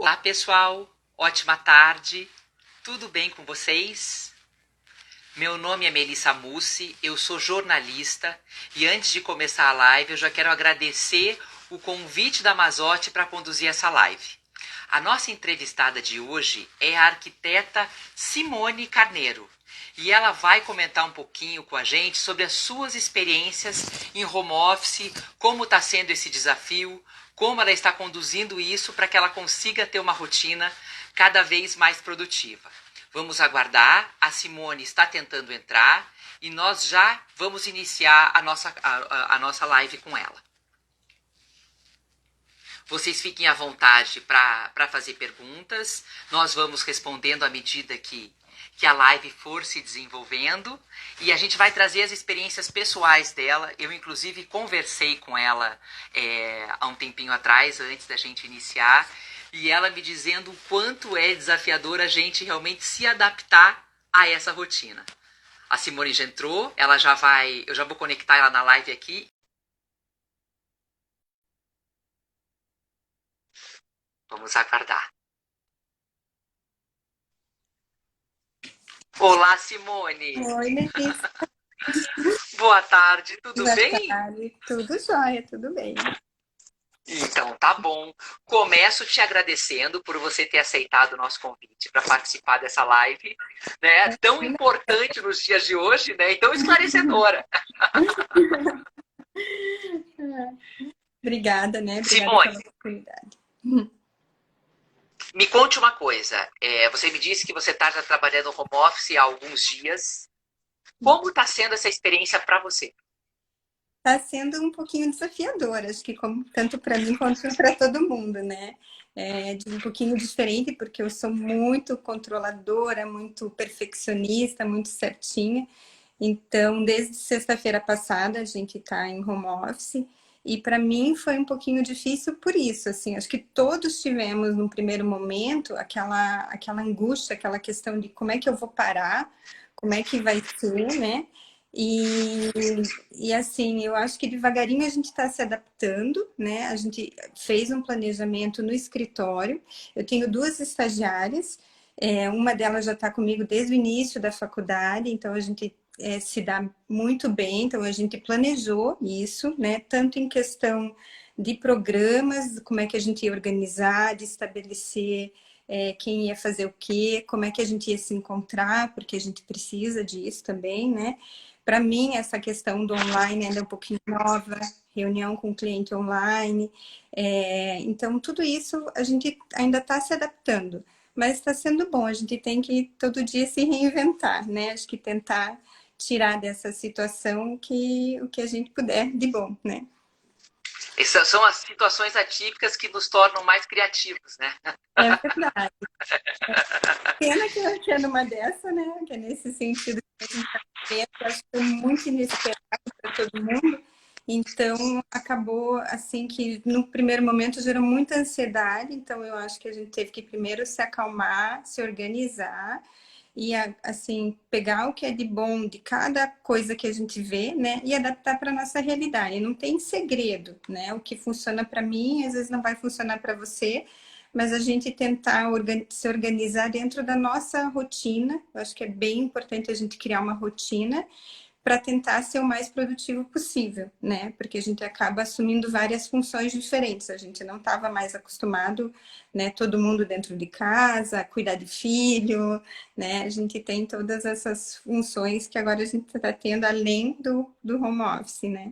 Olá, pessoal. Ótima tarde. Tudo bem com vocês? Meu nome é Melissa Mussi, eu sou jornalista e antes de começar a live eu já quero agradecer o convite da Mazotti para conduzir essa live. A nossa entrevistada de hoje é a arquiteta Simone Carneiro e ela vai comentar um pouquinho com a gente sobre as suas experiências em home office, como está sendo esse desafio, como ela está conduzindo isso para que ela consiga ter uma rotina cada vez mais produtiva. Vamos aguardar, a Simone está tentando entrar e nós já vamos iniciar a nossa live com ela. Vocês fiquem à vontade para fazer perguntas, nós vamos respondendo à medida que a live for se desenvolvendo e a gente vai trazer as experiências pessoais dela. Eu, inclusive, conversei com ela há um tempinho atrás, antes da gente iniciar, e ela me dizendo o quanto é desafiador a gente realmente se adaptar a essa rotina. A Simone já entrou, eu já vou conectar ela na live aqui. Vamos aguardar. Olá, Simone. Oi, Melissa. Boa tarde, tudo Boa bem? tarde. Tudo jóia, tudo bem. Então, tá bom. Começo te agradecendo por você ter aceitado o nosso convite para participar dessa live, né? Tão importante nos dias de hoje, né? E tão esclarecedora. Obrigada, né? Obrigada Simone, pela oportunidade. me conte uma coisa. Você me disse que você está já trabalhando home office há alguns dias. Como está sendo essa experiência para você? Está sendo um pouquinho desafiador, acho que tanto para mim quanto para todo mundo, né? Um pouquinho diferente, porque eu sou muito controladora, muito perfeccionista, muito certinha. Então, desde sexta-feira passada, a gente está em home office. E para mim foi um pouquinho difícil por isso, assim, acho que todos tivemos no primeiro momento aquela angústia, aquela questão de como é que eu vou parar, como é que vai ser, né? E, e assim, eu acho que devagarinho a gente está se adaptando, né? A gente fez um planejamento no escritório. Eu tenho duas estagiárias, uma delas já está comigo desde o início da faculdade, então a gente se dá muito bem, então a gente planejou isso, né? Tanto em questão de programas, como é que a gente ia organizar, de estabelecer quem ia fazer o quê, como é que a gente ia se encontrar, porque a gente precisa disso também, né? Para mim, essa questão do online ainda é um pouquinho nova, reunião com o cliente online. Então, tudo isso a gente ainda está se adaptando, mas está sendo bom. A gente tem que todo dia se reinventar, né? Acho que tentar tirar dessa situação o que a gente puder de bom, né? Essas são as situações atípicas que nos tornam mais criativos, né? É verdade. Pena que é numa dessa, né? Que é nesse sentido que a gente está vendo, eu acho que foi muito inesperado para todo mundo. Então, acabou assim que no primeiro momento gerou muita ansiedade. Então, eu acho que a gente teve que primeiro se acalmar, se organizar e assim pegar o que é de bom de cada coisa que a gente vê, né, e adaptar para nossa realidade. Não tem segredo, né? O que funciona para mim às vezes não vai funcionar para você, mas a gente tentar se organizar dentro da nossa rotina. Eu acho que é bem importante a gente criar uma rotina para tentar ser o mais produtivo possível, né? Porque a gente acaba assumindo várias funções diferentes. A gente não estava mais acostumado, né? Todo mundo dentro de casa, cuidar de filho, né? A gente tem todas essas funções que agora a gente está tendo além do home office, né?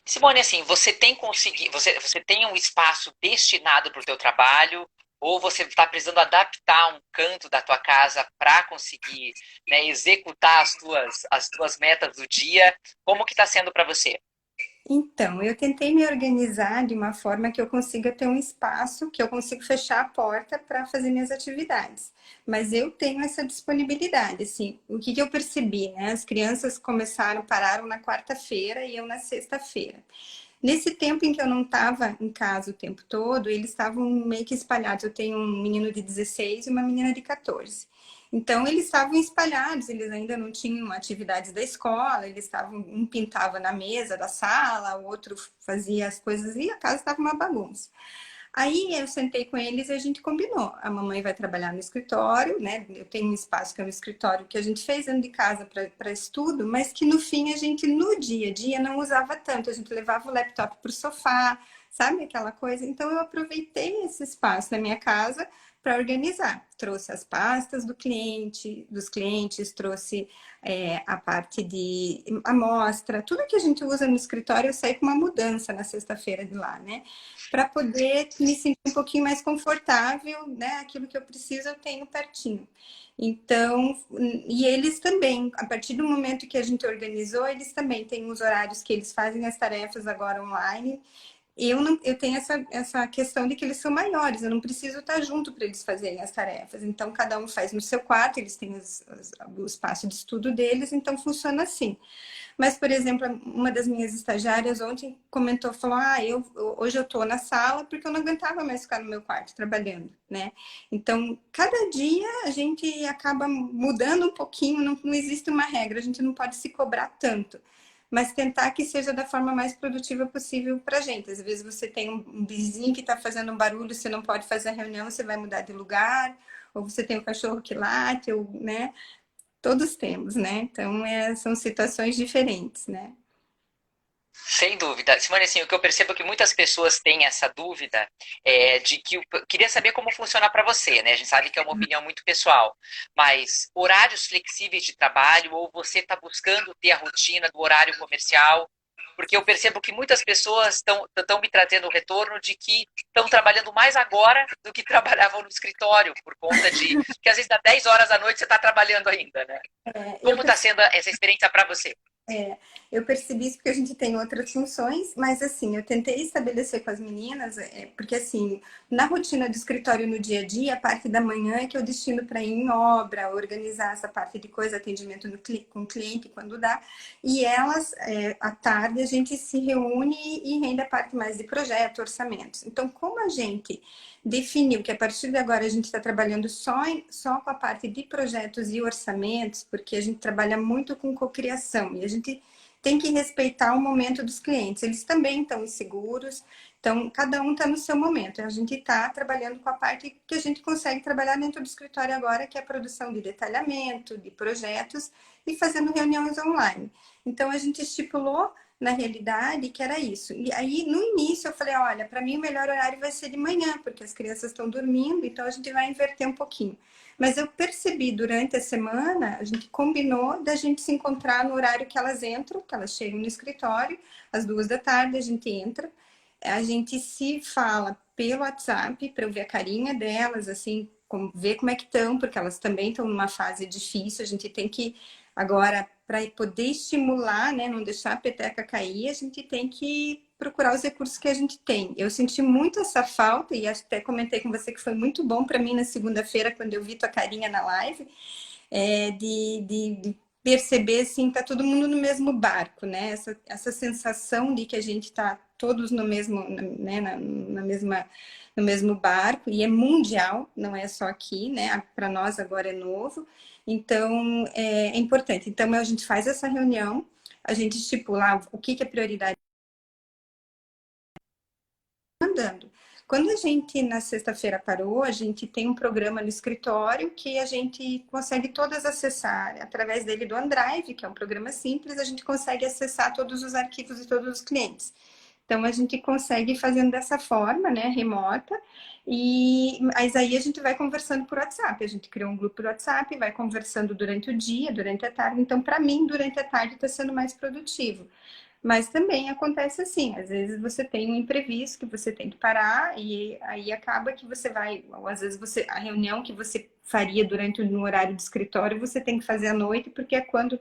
Simone, assim, você tem conseguido, você tem um espaço destinado para o teu trabalho, ou você está precisando adaptar um canto da tua casa para conseguir, né, executar as tuas metas do dia? Como que está sendo para você? Então, eu tentei me organizar de uma forma que eu consiga ter um espaço, que eu consiga fechar a porta para fazer minhas atividades. Mas eu tenho essa disponibilidade, assim. O que eu percebi, né? As crianças pararam na quarta-feira e eu na sexta-feira. Nesse tempo em que eu não estava em casa o tempo todo, eles estavam meio que espalhados. Eu tenho um menino de 16 e uma menina de 14. Então, eles estavam espalhados, eles ainda não tinham atividades da escola, eles estavam, um pintava na mesa da sala, o outro fazia as coisas e a casa estava uma bagunça. Aí eu sentei com eles e a gente combinou. A mamãe vai trabalhar no escritório, né? Eu tenho um espaço que é um escritório que a gente fez dentro de casa para estudo, mas que no fim a gente, no dia a dia, não usava tanto. A gente levava o laptop para o sofá, sabe aquela coisa? Então eu aproveitei esse espaço na minha casa para organizar. Trouxe as pastas dos clientes, trouxe a parte de amostra, tudo que a gente usa no escritório, eu saí com uma mudança na sexta-feira de lá, né? Para poder me sentir um pouquinho mais confortável, né? Aquilo que eu preciso eu tenho pertinho. Então, e eles também, a partir do momento que a gente organizou, eles também têm os horários que eles fazem as tarefas agora online. Eu tenho essa questão de que eles são maiores, eu não preciso estar junto para eles fazerem as tarefas. Então, cada um faz no seu quarto, eles têm o espaço de estudo deles, então funciona assim. Mas, por exemplo, uma das minhas estagiárias ontem comentou, falou, hoje eu estou na sala porque eu não aguentava mais ficar no meu quarto trabalhando, né? Então, cada dia a gente acaba mudando um pouquinho, não existe uma regra, a gente não pode se cobrar tanto. Mas tentar que seja da forma mais produtiva possível para a gente. Às vezes você tem um vizinho que está fazendo um barulho, você não pode fazer a reunião, você vai mudar de lugar, ou você tem um cachorro que late, ou, né? Todos temos, né? Então, são situações diferentes, né? Sem dúvida. Simone, assim, o que eu percebo é que muitas pessoas têm essa dúvida de que queria saber como funciona para você, né? A gente sabe que é uma opinião muito pessoal, mas horários flexíveis de trabalho ou você está buscando ter a rotina do horário comercial? Porque eu percebo que muitas pessoas estão me trazendo o retorno de que estão trabalhando mais agora do que trabalhavam no escritório, por conta de que às vezes dá 10 horas da noite você está trabalhando ainda, né? Eu Como está sendo essa experiência para você? Eu percebi isso porque a gente tem outras funções, mas assim, eu tentei estabelecer com as meninas, porque assim, na rotina do escritório no dia a dia, a parte da manhã é que eu destino para ir em obra, organizar essa parte de coisa, atendimento com o cliente quando dá, e elas, à tarde, a gente se reúne e rende a parte mais de projeto, orçamentos. Então, como a gente definiu que a partir de agora a gente está trabalhando só com a parte de projetos e orçamentos, porque a gente trabalha muito com cocriação e a gente tem que respeitar o momento dos clientes. Eles também estão inseguros, então cada um está no seu momento. A gente está trabalhando com a parte que a gente consegue trabalhar dentro do escritório agora, que é a produção de detalhamento, de projetos e fazendo reuniões online. Então a gente estipulou na realidade que era isso. E aí, no início, eu falei, olha, para mim o melhor horário vai ser de manhã, porque as crianças estão dormindo, então a gente vai inverter um pouquinho. Mas eu percebi durante a semana, a gente combinou da gente se encontrar no horário que elas entram, que elas chegam no escritório, às 2 da tarde a gente entra, a gente se fala pelo WhatsApp para eu ver a carinha delas, assim, ver como é que estão, porque elas também estão numa fase difícil, a gente tem que agora, para poder estimular, né, não deixar a peteca cair, a gente tem que procurar os recursos que a gente tem. Eu senti muito essa falta e até comentei com você que foi muito bom para mim na segunda-feira, quando eu vi tua carinha na live, de perceber, assim, tá todo mundo no mesmo barco, né? Essa sensação de que a gente tá todos no mesmo, né, no mesmo barco, e é mundial, não é só aqui, né? Para nós agora é novo. Então, é importante. Então, a gente faz essa reunião, a gente estipula o que é prioridade andando. Quando a gente, na sexta-feira, parou, a gente tem um programa no escritório que a gente consegue todas acessar através dele do OneDrive, que é um programa simples, a gente consegue acessar todos os arquivos de todos os clientes. Então, a gente consegue fazendo dessa forma, né, remota, mas aí a gente vai conversando por WhatsApp. A gente criou um grupo por WhatsApp, vai conversando durante o dia, durante a tarde. Então, para mim, durante a tarde está sendo mais produtivo. Mas também acontece assim, às vezes você tem um imprevisto que você tem que parar e aí acaba que você vai, ou às vezes a reunião que você faria durante no horário de escritório, você tem que fazer à noite, porque é quando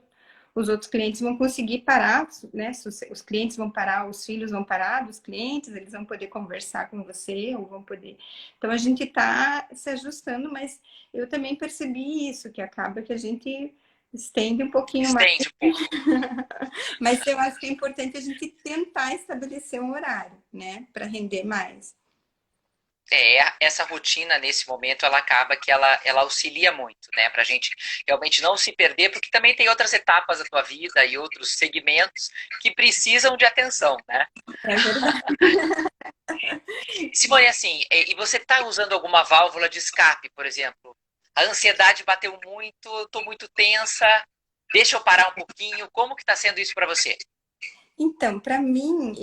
os outros clientes vão conseguir parar, né? Os clientes vão parar, os filhos vão parar dos clientes, eles vão poder conversar com você, ou vão poder. Então a gente está se ajustando, mas eu também percebi isso, que acaba que a gente estende um pouquinho mais. Estende um pouco. Mas eu acho que é importante a gente tentar estabelecer um horário, né, para render mais. Essa rotina nesse momento ela acaba que ela auxilia muito, né, pra gente realmente não se perder, porque também tem outras etapas da tua vida e outros segmentos que precisam de atenção, né? É verdade. Simone, assim, e você está usando alguma válvula de escape, por exemplo? A ansiedade bateu muito, estou muito tensa, deixa eu parar um pouquinho. Como que está sendo isso para você? Então, para mim,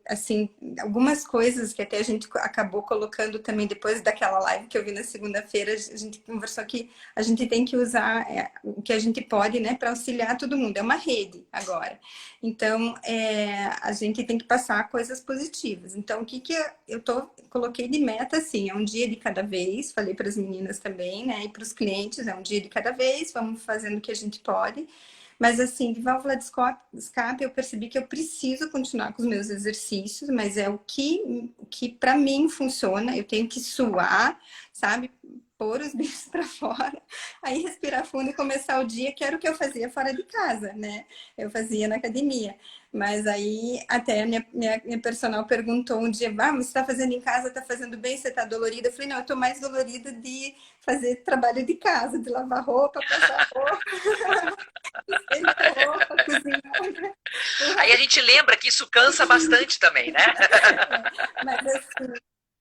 assim, algumas coisas que até a gente acabou colocando também depois daquela live que eu vi na segunda-feira, a gente conversou que a gente tem que usar o que a gente pode, né, para auxiliar todo mundo. É uma rede agora. Então, a gente tem que passar coisas positivas. Então, o que que coloquei de meta, assim, é um dia de cada vez. Falei para as meninas também, né, e para os clientes, é um dia de cada vez. Vamos fazendo o que a gente pode. Mas assim, de válvula de escape, eu percebi que eu preciso continuar com os meus exercícios, mas é o que para mim funciona. Eu tenho que suar, sabe? Pôr os bichos para fora, aí respirar fundo e começar o dia, que era o que eu fazia fora de casa, né? Eu fazia na academia. Mas aí até a minha personal perguntou um dia, mas você está fazendo em casa, está fazendo bem, você está dolorida? Eu falei, não, eu estou mais dolorida de fazer trabalho de casa, de lavar roupa, passar roupa, estender roupa, cozinhar. Aí a gente lembra que isso cansa bastante também, né? Mas assim,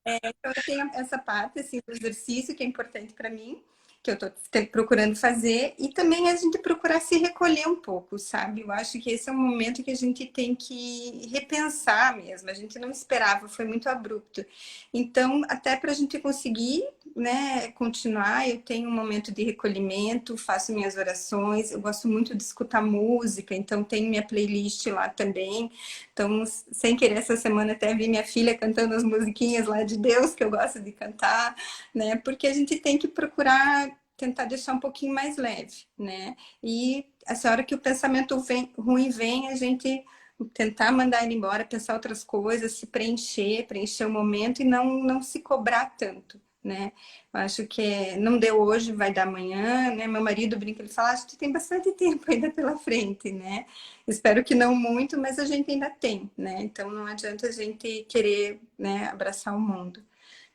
então eu tenho essa parte assim, do exercício que é importante para mim, que eu estou procurando fazer, e também a gente procurar se recolher um pouco, sabe? Eu acho que esse é um momento que a gente tem que repensar mesmo. A gente não esperava, foi muito abrupto. Então, até para a gente conseguir, né, continuar, eu tenho um momento de recolhimento, faço minhas orações, eu gosto muito de escutar música, então tenho minha playlist lá também. Então, sem querer, essa semana até vi minha filha cantando as musiquinhas lá de Deus, que eu gosto de cantar, né? Porque a gente tem que procurar tentar deixar um pouquinho mais leve, né? E essa hora que o pensamento ruim vem, a gente tentar mandar ele embora, pensar outras coisas, se preencher o momento e não se cobrar tanto, né? Eu acho que não deu hoje, vai dar amanhã, né? Meu marido brinca, ele fala, acho que tem bastante tempo ainda pela frente, né? Espero que não muito, mas a gente ainda tem, né? Então não adianta a gente querer, né, abraçar o mundo.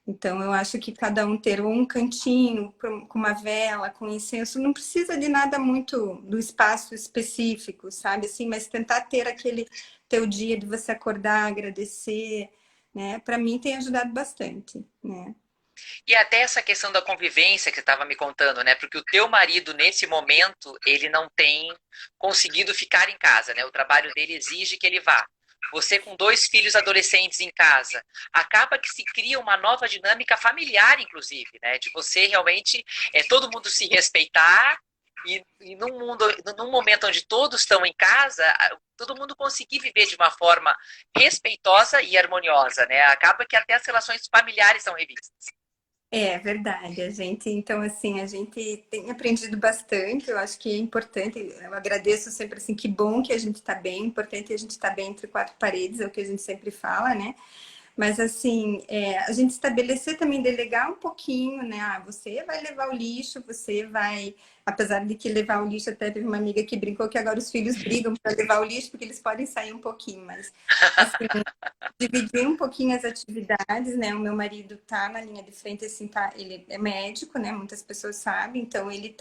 Então eu acho que cada um ter um cantinho com uma vela, com incenso, não precisa de nada muito do espaço específico, sabe? Assim, mas tentar ter aquele teu dia de você acordar, agradecer, né? Para mim tem ajudado bastante, né? E até essa questão da convivência que você estava me contando, né? Porque o teu marido, nesse momento, ele não tem conseguido ficar em casa, né? O trabalho dele exige que ele vá. Você com dois filhos adolescentes em casa, acaba que se cria uma nova dinâmica familiar, inclusive, né? De você realmente todo mundo se respeitar e num momento onde todos estão em casa, todo mundo conseguir viver de uma forma respeitosa e harmoniosa, né? Acaba que até as relações familiares são revistas. É verdade, então assim, a gente tem aprendido bastante, eu acho que é importante, eu agradeço sempre assim, que bom que a gente está bem, importante a gente estar bem entre quatro paredes, é o que a gente sempre fala, né? Mas assim, a gente estabelecer também, delegar um pouquinho, né? Ah, você vai levar o lixo, você vai. Apesar de que levar o lixo, até teve uma amiga que brincou que agora os filhos brigam para levar o lixo, porque eles podem sair um pouquinho, mas assim, dividir um pouquinho as atividades, né? O meu marido tá na linha de frente, assim, tá, ele é médico, né? Muitas pessoas sabem, então ele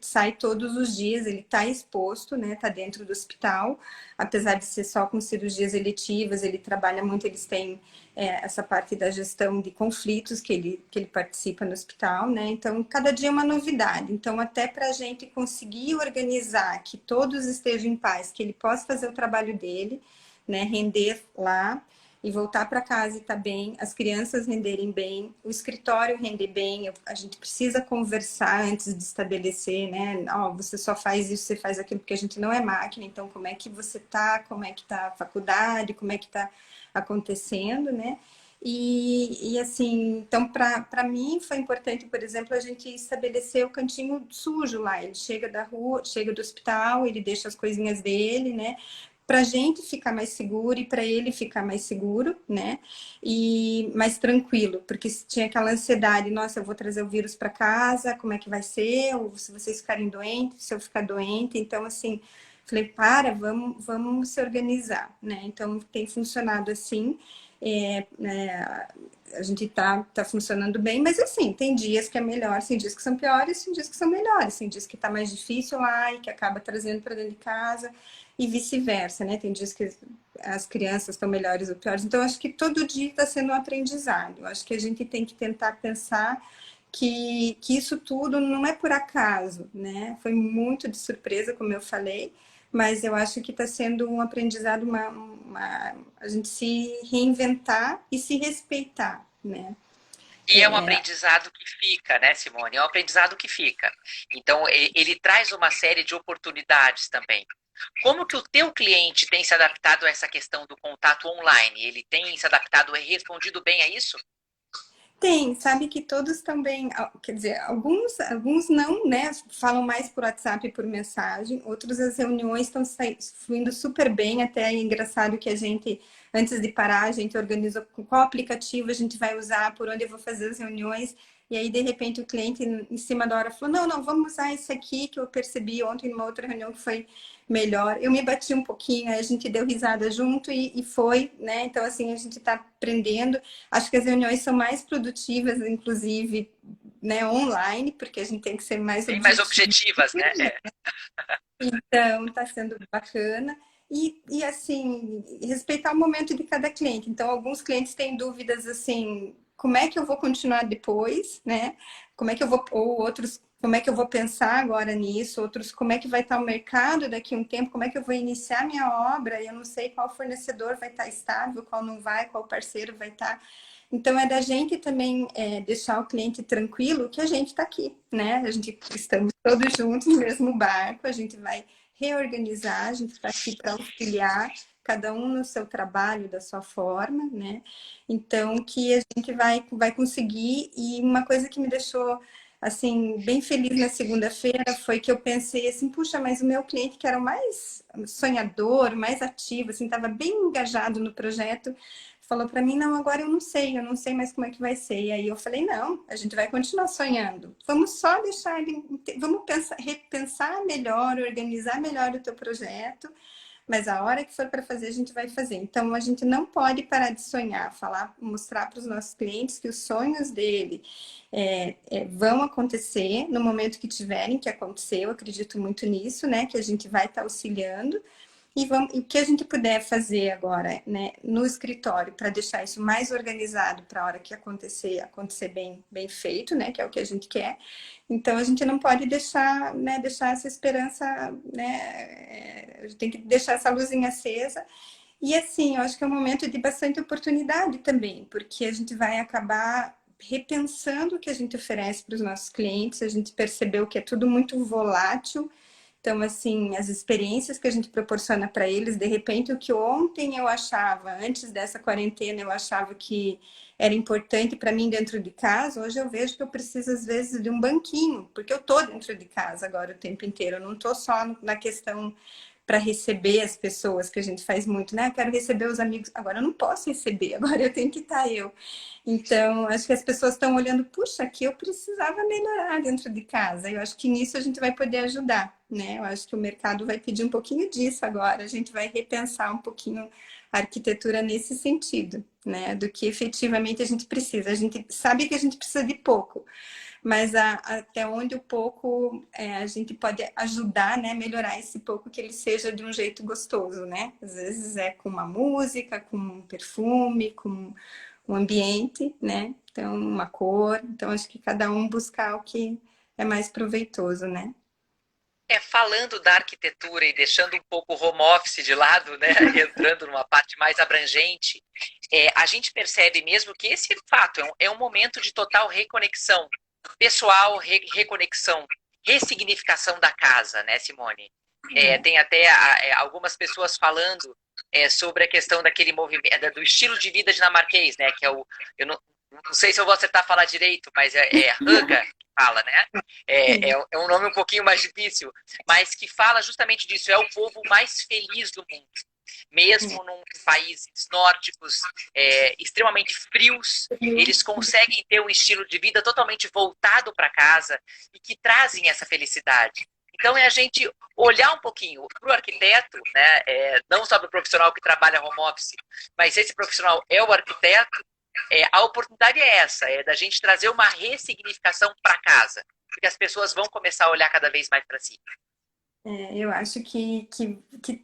sai todos os dias, ele tá exposto, né? Tá dentro do hospital, apesar de ser só com cirurgias eletivas, ele trabalha muito, eles têm essa parte da gestão de conflitos que ele participa no hospital, né? Então, cada dia é uma novidade. Então, até para a gente conseguir organizar que todos estejam em paz, que ele possa fazer o trabalho dele, né? Render lá e voltar para casa e estar bem, as crianças renderem bem, o escritório render bem, a gente precisa conversar antes de estabelecer, né? Oh, você só faz isso, você faz aquilo, porque a gente não é máquina, então como é que você tá, como é que tá a faculdade, como é que tá acontecendo, né? E assim, então para mim foi importante, por exemplo, a gente estabelecer o cantinho sujo lá. Ele chega da rua, chega do hospital, ele deixa as coisinhas dele, né? Para a gente ficar mais seguro e para ele ficar mais seguro, né? E mais tranquilo, porque se tinha aquela ansiedade, nossa, eu vou trazer o vírus para casa, como é que vai ser? Ou se vocês ficarem doentes, se eu ficar doente, então assim, falei, vamos se organizar, né? Então tem funcionado assim. A gente tá funcionando bem, mas assim, tem dias que é melhor, tem dias que são piores, tem dias que são melhores, tem dias que tá mais difícil lá e que acaba trazendo para dentro de casa e vice-versa, né? Tem dias que as crianças estão melhores ou piores. Então, acho que todo dia está sendo um aprendizado. Acho que a gente tem que tentar pensar que isso tudo não é por acaso, né? Foi muito de surpresa, como eu falei, mas eu acho que está sendo um aprendizado, a gente se reinventar e se respeitar, né? E é um aprendizado que fica, né, Simone? É um aprendizado que fica. Então, ele traz uma série de oportunidades também. Como que o teu cliente tem se adaptado a essa questão do contato online? Ele tem se adaptado e respondido bem a isso? Tem, sabe que todos também, quer dizer, alguns não, né? Falam mais por WhatsApp e por mensagem, outros as reuniões estão fluindo super bem, até é engraçado que a gente, antes de parar, a gente organiza qual aplicativo a gente vai usar, por onde eu vou fazer as reuniões, e aí, de repente, o cliente, em cima da hora, falou, não, vamos usar esse aqui, que eu percebi ontem numa outra reunião que foi melhor. Eu me bati um pouquinho, aí a gente deu risada junto e foi, né? Então, assim, a gente está aprendendo. Acho que as reuniões são mais produtivas, inclusive, né, online, porque a gente tem que ser mais Bem mais objetivo. objetivas, né? Então, está sendo bacana. E, assim, respeitar o momento de cada cliente. Então, alguns clientes têm dúvidas, assim, como é que eu vou continuar depois, né? Como é que eu vou, ou outros, como é que eu vou pensar agora nisso? Outros, como é que vai estar o mercado daqui a um tempo? Como é que eu vou iniciar minha obra? Eu não sei qual fornecedor vai estar estável, qual não vai, qual parceiro vai estar. Então, é da gente também deixar o cliente tranquilo que a gente está aqui, né? A gente estamos todos juntos no mesmo barco, a gente vai reorganizar, a gente está aqui para auxiliar, cada um no seu trabalho, da sua forma, né? Então, que a gente vai conseguir. E uma coisa que me deixou, assim, bem feliz na segunda-feira foi que eu pensei assim, puxa, mas o meu cliente que era o mais sonhador, mais ativo, assim, estava bem engajado no projeto, falou para mim, não, agora eu não sei mais como é que vai ser. E aí eu falei, não, a gente vai continuar sonhando. Vamos só deixar ele, vamos pensar, repensar melhor, organizar melhor o teu projeto, mas a hora que for para fazer, a gente vai fazer. Então, a gente não pode parar de sonhar, falar, mostrar para os nossos clientes que os sonhos dele vão acontecer no momento que tiverem que acontecer. Eu acredito muito nisso, né? Que a gente vai estar auxiliando. E o que a gente puder fazer agora, né, no escritório, para deixar isso mais organizado para a hora que acontecer bem feito, né, que é o que a gente quer. Então, a gente não pode deixar, né, deixar essa esperança, né, a gente tem que deixar essa luzinha acesa. E assim, eu acho que é um momento de bastante oportunidade também, porque a gente vai acabar repensando o que a gente oferece para os nossos clientes, a gente percebeu que é tudo muito volátil. Então, assim, as experiências que a gente proporciona para eles, de repente, o que ontem eu achava, antes dessa quarentena, eu achava que era importante para mim dentro de casa, hoje eu vejo que eu preciso, às vezes, de um banquinho, porque eu estou dentro de casa agora o tempo inteiro, eu não estou só na questão para receber as pessoas, que a gente faz muito, né? Eu quero receber os amigos, agora eu não posso receber, agora eu tenho que estar eu. Então, acho que as pessoas estão olhando, puxa, aqui eu precisava melhorar dentro de casa. Eu acho que nisso a gente vai poder ajudar, né? Eu acho que o mercado vai pedir um pouquinho disso agora. A gente vai repensar um pouquinho a arquitetura nesse sentido, né? Do que efetivamente a gente precisa. A gente sabe que a gente precisa de pouco, mas até onde o pouco a gente pode ajudar, né? Melhorar esse pouco que ele seja de um jeito gostoso, né? Às vezes é com uma música, com um perfume, com um ambiente, né? Então, uma cor. Então, acho que cada um buscar o que é mais proveitoso, né? Falando da arquitetura e deixando um pouco o home office de lado, né, entrando numa parte mais abrangente, a gente percebe mesmo que esse fato é um momento de total reconexão pessoal, reconexão, ressignificação da casa, né, Simone? Tem até algumas pessoas falando sobre a questão daquele movimento, do estilo de vida dinamarquês, né, que é eu não sei se eu vou acertar falar direito, mas é Hygge que fala, né? É um nome um pouquinho mais difícil, mas que fala justamente disso, é o povo mais feliz do mundo. Mesmo num países nórdicos extremamente frios, eles conseguem ter um estilo de vida totalmente voltado para casa e que trazem essa felicidade. Então, é a gente olhar um pouquinho para o arquiteto, né? Não só para o profissional que trabalha home office, mas esse profissional é o arquiteto. A oportunidade é essa, é da gente trazer uma ressignificação para casa, porque as pessoas vão começar a olhar cada vez mais para si. Eu acho que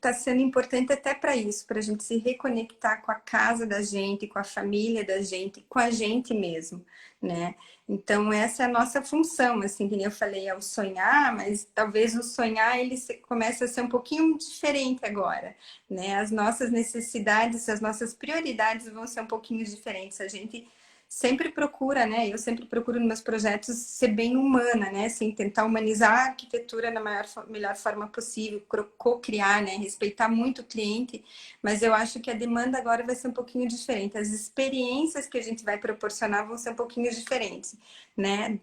tá sendo importante até para isso, para a gente se reconectar com a casa da gente, com a família da gente, com a gente mesmo, né? Então, essa é a nossa função, assim, que nem eu falei, é o sonhar, mas talvez o sonhar, comece a ser um pouquinho diferente agora, né? As nossas necessidades, as nossas prioridades vão ser um pouquinho diferentes. A gente sempre procura, né? Eu sempre procuro nos meus projetos ser bem humana, né? Assim, tentar humanizar a arquitetura da melhor forma possível, co-criar, né? Respeitar muito o cliente, mas eu acho que a demanda agora vai ser um pouquinho diferente. As experiências que a gente vai proporcionar vão ser um pouquinho diferentes, né?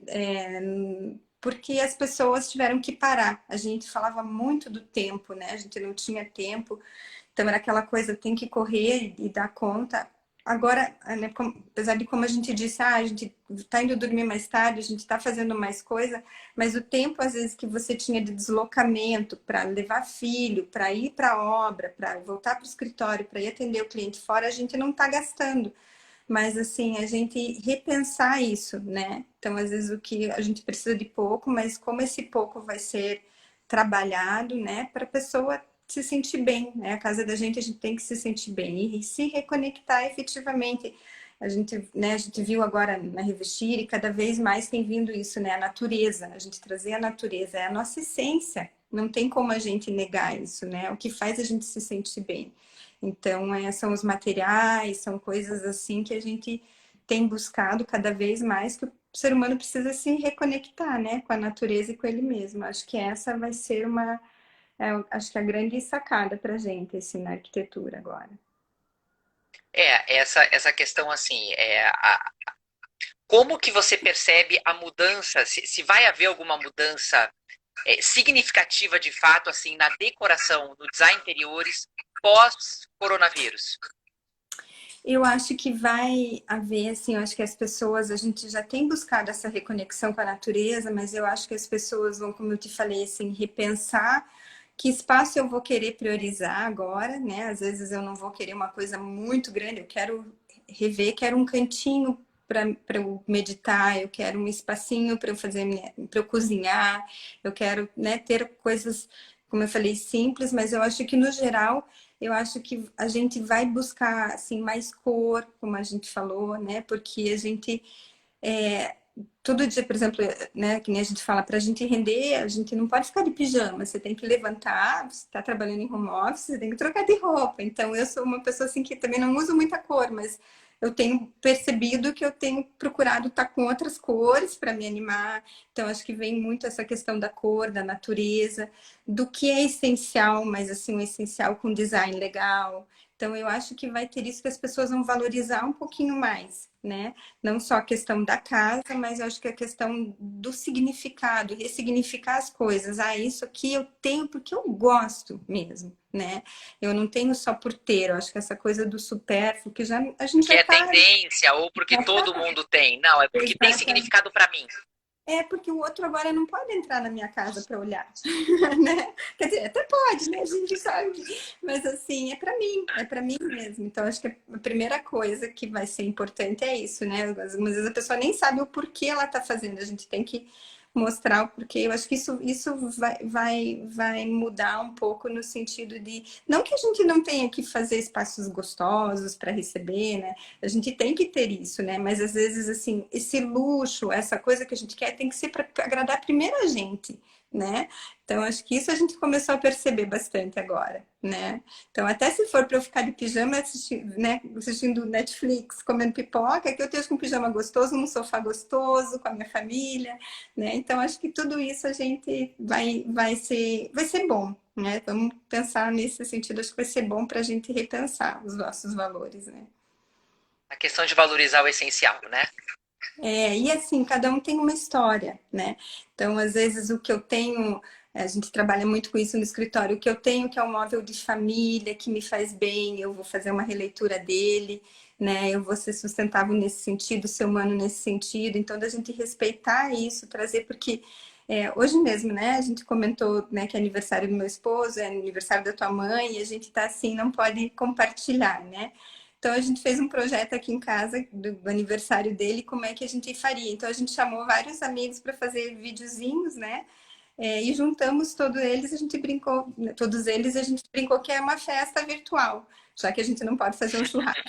Porque as pessoas tiveram que parar. A gente falava muito do tempo, né? A gente não tinha tempo. Então era aquela coisa, tem que correr e dar conta. Agora, né, apesar de como a gente disse, a gente está indo dormir mais tarde, a gente está fazendo mais coisa, mas o tempo, às vezes, que você tinha de deslocamento para levar filho, para ir para a obra, para voltar para o escritório, para ir atender o cliente fora, a gente não está gastando. Mas, assim, a gente repensar isso, né? Então, às vezes, o que a gente precisa de pouco, mas como esse pouco vai ser trabalhado, né, para a pessoa se sentir bem, né? A casa da gente, a gente tem que se sentir bem e se reconectar efetivamente. A gente, né, a gente viu agora na Revestir e cada vez mais tem vindo isso, né? A natureza, a gente trazer a natureza, é a nossa essência. Não tem como a gente negar isso, né? O que faz a gente se sentir bem. Então, são os materiais, são coisas assim que a gente tem buscado cada vez mais, que o ser humano precisa se reconectar, né? Com a natureza e com ele mesmo. Acho que essa vai ser acho que a grande sacada para a gente, assim, na arquitetura agora. Essa questão assim, como que você percebe a mudança, se vai haver alguma mudança significativa de fato, assim, na decoração, no design interiores, pós-coronavírus? Eu acho que vai haver, assim, eu acho que as pessoas, a gente já tem buscado essa reconexão com a natureza, mas eu acho que as pessoas vão, como eu te falei, assim, repensar que espaço eu vou querer priorizar agora, né? Às vezes eu não vou querer uma coisa muito grande, eu quero rever, quero um cantinho para eu meditar, eu quero um espacinho para eu fazer, para eu cozinhar, eu quero, né, ter coisas, como eu falei, simples, mas eu acho que no geral eu acho que a gente vai buscar assim mais cor, como a gente falou, né? Porque a gente todo dia, por exemplo, né, que nem a gente fala, para a gente render, a gente não pode ficar de pijama, você tem que levantar, você está trabalhando em home office, você tem que trocar de roupa. Então, eu sou uma pessoa assim que também não uso muita cor, mas eu tenho percebido que eu tenho procurado estar com outras cores para me animar. Então, acho que vem muito essa questão da cor, da natureza, do que é essencial, mas assim, um essencial com design legal. Então, eu acho que vai ter isso que as pessoas vão valorizar um pouquinho mais, né? Não só a questão da casa, mas eu acho que a questão do significado, ressignificar as coisas. Ah, isso aqui eu tenho porque eu gosto mesmo, né? Eu não tenho só por ter, eu acho que essa coisa do supérfluo, que já, a gente Porque já é tá... tendência ou porque todo mundo tem. Não, é porque tem Exatamente. significado para mim. É porque o outro agora não pode entrar na minha casa para olhar, né? Quer dizer, até pode, né? A gente sabe. Mas assim, é para mim mesmo. Então, acho que a primeira coisa que vai ser importante é isso, né? Algumas vezes a pessoa nem sabe o porquê ela está fazendo. A gente tem que mostrar o porquê. Eu acho que isso vai mudar um pouco no sentido de. Não que a gente não tenha que fazer espaços gostosos para receber, né? A gente tem que ter isso, né? Mas às vezes, assim, esse luxo, essa coisa que a gente quer, tem que ser para agradar primeiro a gente, né? Então, acho que isso a gente começou a perceber bastante agora, né? Então, até se for para eu ficar de pijama né, assistindo Netflix, comendo pipoca, que eu esteja com um pijama gostoso, num sofá gostoso, com a minha família, né? Então, acho que tudo isso a gente vai ser bom, né? Vamos pensar nesse sentido, acho que vai ser bom para a gente repensar os nossos valores, né? A questão de valorizar o essencial, né? E assim, cada um tem uma história, né? Então, às vezes, o que eu tenho, a gente trabalha muito com isso no escritório, o que eu tenho que é um móvel de família, que me faz bem, eu vou fazer uma releitura dele, né? Eu vou ser sustentável nesse sentido, ser humano nesse sentido. Então, da gente respeitar isso, trazer, porque Hoje mesmo, né, a gente comentou, né, que é aniversário do meu esposo, é aniversário da tua mãe, e a gente tá assim, não pode compartilhar, né? Então a gente fez um projeto aqui em casa do aniversário dele, como é que a gente faria. Então a gente chamou vários amigos para fazer videozinhos, né? E juntamos todos eles, a gente brincou que é uma festa virtual, já que a gente não pode fazer um churrasco.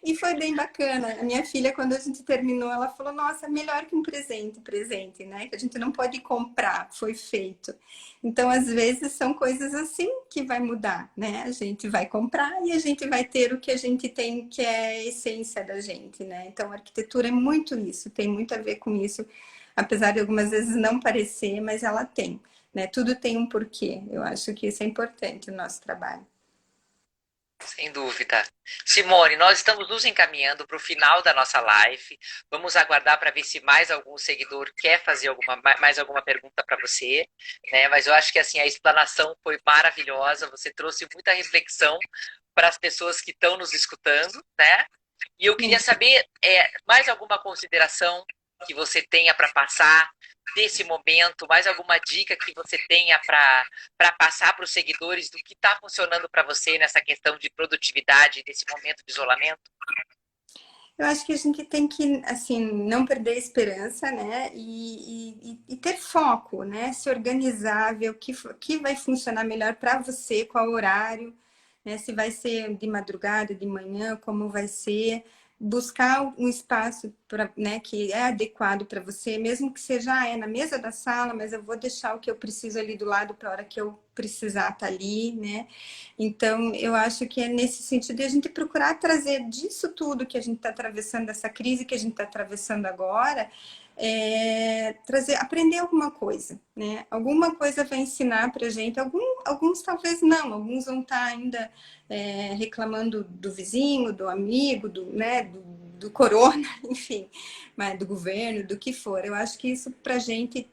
E foi bem bacana. A minha filha, quando a gente terminou, ela falou: Nossa, melhor que um presente, né? Que a gente não pode comprar, foi feito. Então, às vezes, são coisas assim que vai mudar, né? A gente vai comprar e a gente vai ter o que a gente tem, que é a essência da gente, né? Então, a arquitetura é muito isso, tem muito a ver com isso, apesar de algumas vezes não parecer, mas ela tem, né? Tudo tem um porquê. Eu acho que isso é importante no nosso trabalho. Sem dúvida. Simone, nós estamos nos encaminhando para o final da nossa live. Vamos aguardar para ver se mais algum seguidor quer fazer mais alguma pergunta para você, né? Mas eu acho que assim a explanação foi maravilhosa. Você trouxe muita reflexão para as pessoas que estão nos escutando, né? E eu queria saber mais alguma consideração que você tenha para passar desse momento, mais alguma dica que você tenha para passar para os seguidores do que está funcionando para você nessa questão de produtividade, desse momento de isolamento? Eu acho que a gente tem que, assim, não perder a esperança, né? E ter foco, né? Se organizar, ver o que vai funcionar melhor para você, qual horário, né? Se vai ser de madrugada, de manhã, como vai ser. Buscar um espaço né, que é adequado para você, mesmo que seja na mesa da sala, mas eu vou deixar o que eu preciso ali do lado para a hora que eu precisar estar ali, né? Então, eu acho que é nesse sentido de a gente procurar trazer disso tudo que a gente está atravessando, dessa crise que a gente está atravessando agora, aprender alguma coisa, né? Alguma coisa vai ensinar para a gente, alguns talvez não, alguns vão estar ainda reclamando do vizinho, do amigo, né, do corona, enfim, mas do governo, do que for. Eu acho que isso para a gente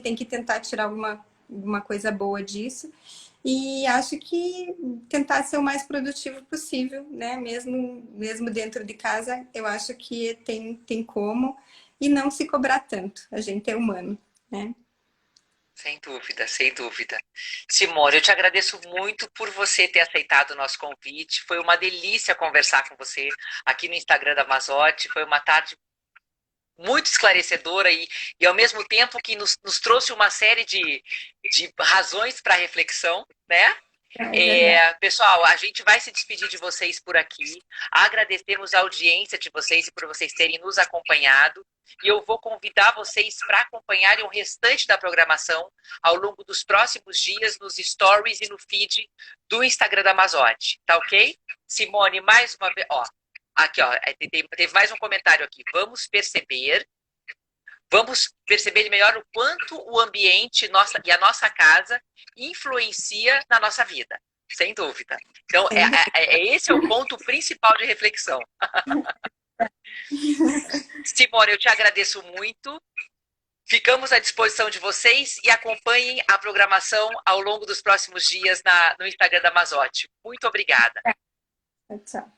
tem que tentar tirar alguma coisa boa disso. E acho que tentar ser o mais produtivo possível, né? Mesmo dentro de casa, eu acho que tem como, e não se cobrar tanto. A gente é humano, né? Sem dúvida, sem dúvida. Simone, eu te agradeço muito por você ter aceitado o nosso convite. Foi uma delícia conversar com você aqui no Instagram da Mazotti. Foi uma tarde muito esclarecedora e ao mesmo tempo que nos trouxe uma série de razões para reflexão, né? É verdade. Pessoal, a gente vai se despedir de vocês por aqui. Agradecemos a audiência de vocês e por vocês terem nos acompanhado. E eu vou convidar vocês para acompanharem o restante da programação ao longo dos próximos dias nos stories e no feed do Instagram da Mazotti. Tá ok? Simone, mais uma vez. Ó, aqui, ó, teve mais um comentário aqui. Vamos perceber melhor o quanto o ambiente e a nossa casa influencia na nossa vida, sem dúvida. Então, Sem dúvida. esse é o ponto principal de reflexão. Simone, eu te agradeço muito. Ficamos à disposição de vocês e acompanhem a programação ao longo dos próximos dias no Instagram da Mazotti. Muito obrigada. Tchau.